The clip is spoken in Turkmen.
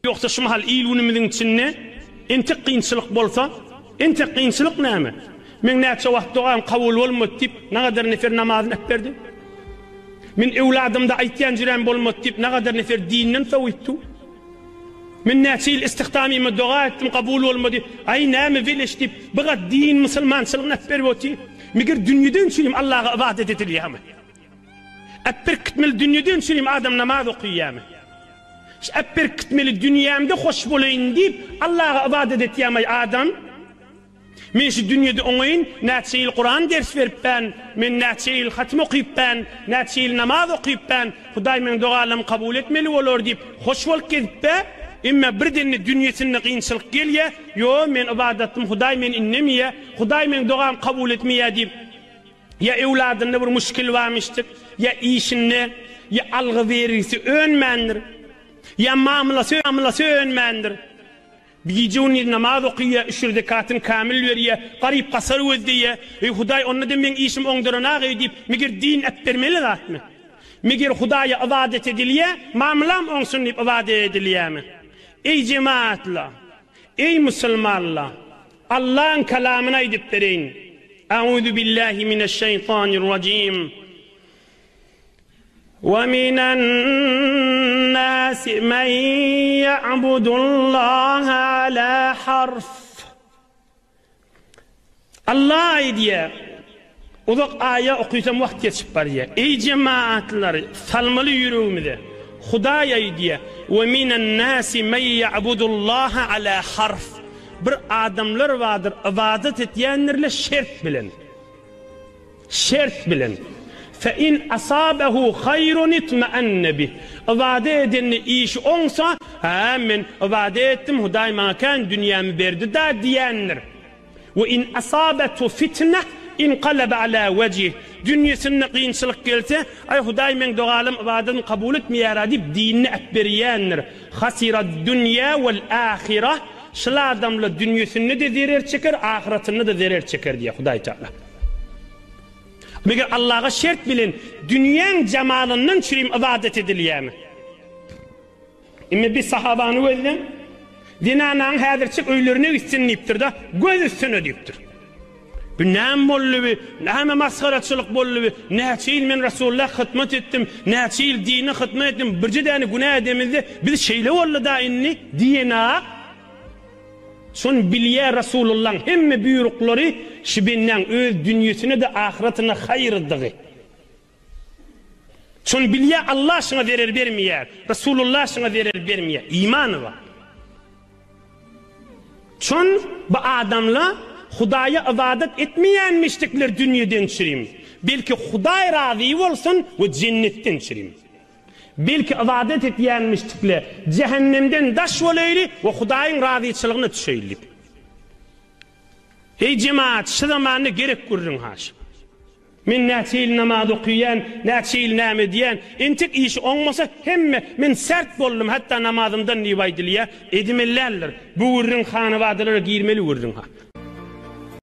Yoksa şu mahal iyilunumuzun içinde entek kıyınçılık bolsa, entek kıyınçılık näme? Men näçe wagt doğan kabul bolmady dip, nägadar nefer namazyny öpberdi? Men ewladymda aýtýan jiren bolmady dip, nägadar nefer dininden sowitdy? Men näçe ýyl istihdamymy doga etdim, kabul bolmady. Ay näme weleş dip, biga din musulmançylygyny öpberdi? Meger dünýeden çyryp Allaha ibadet edilýärmi? Öpber kitmeli dünýeden çyryp adam namaz okuyýarmy? Öpber kitmeli dünýämde hoş bolaýyn dip Allaha ibadet etýärmi adam? Men şu dünýede oňaýyn, näçe ýyl Qur'an ders beripben, men näçe ýyl hatm okypben, näçe ýyl namaz okypben, Hudaý men dogalarym kabul etmeli bolar dip hoş bolup gezipbe, emma birdenni dünýesinde kynçylyk gelýär, yo men ibadatym Hudaý men innemýär, Hudaý men dogam kabul etmeýär dip. Ya ewladynda bir müşkil barmyşdyr, ya işinde, ya algy berisi önmendir, ya mamlasy önmendir. Bijuni namaz okuýar, 3 rekatyn kamil berýär, garyp gasar özdiýär. Hudaý ondan men işim oňdurana gydip, meger din öpbermeli zatmy? Meger Hudaýa ibadet edilýär, mamlam oňsun dip ibadet edilýärmi? Ey cemaatlar, ey musulmanlar, Allah'ın kelamına edip dereyin. Euzu billahi mineşşeytanirracim. وَمِنَ النَّاسِ مَنْ يَعْبُدُ اللّٰهَ عَلَى حَرْفٍ. Allah diye uzak aya okuysam vakt geçip var ya. Ey cemaatleri, salmalı yüreğimde Hudaýa diye. وَمِنَ النَّاسِ مَنْ يَعْبُدُ اللّٰهَ عَلَى حَرْفٍ. Bir adamlar vardır, ibadet etýänlerle şert bilen. Şert bilen. فَاِنْ أَصَابَهُ خَيْرٌ اِتْمَأَنَّ بِهِ. İbadet edenli iş onsa, men ibadet ettim, Hudaý maňa kan dünyämi berdi da diýenler. وَاِنْ أَصَابَتْهُ فِتْنَةٌ اِنْقَلَبَ عَلَى وَجْهِهِ. Dünyesinde kıyınçılık gelse, ay Hudaý men dogalym ibadetini kabul etmeýär dip dinini öpberýänler. خَسِرَ الدُّنْيَا وَالْآخِرَةِ. Şol adamlar dünyesinde de zerer çeker, ahiretinde de zerer çeker diye Hudaý Taala. Meger Allah'a şert bilin, dünýäň jamalynyň çyryp ibadet edilýärmi? Emmi bir sahabany gözlen, dinanaň häzirçi öýlerine üstünlipdir da, göz üstüne dipdir. Bu näme bolýar? Näme masgaraçylyk bolýar? Näçe ýyl men Rasulullah hytmat etdim, näçe ýyl dini hytmat etdim, birji däne günah edemizde, biz şeýle boldy da inni diýena. Son bilýär Rasulullah'ın hemme büyürükleri şibinlen öz dünyesine de ahiretine hayırdığı. Son bilýär Allah şuna verir bermeýär, Rasulullah şuna verir bermeýär. İmanı var. Son bu adamlar Hudaýa ibadet etmeýänmişdikler dünýeden çyryp. Belki Hudaý razy bolsun we cennetden çyryp. Belki ibadet etýänmişdikler cehennemden daş bolayly we Hudaýyň razyçylygyna düşeýli. Hey cemaat, şu zamanı gerek görürün haş. Men näçe ýyl namaz okuýan, näçe ýyl näme diýen, entek iş oňmasa hemme men sert boldum, hatta namazymdan niýe edilýär, edimellerler. Bu urrun hanywadalara girmeli urrun ha.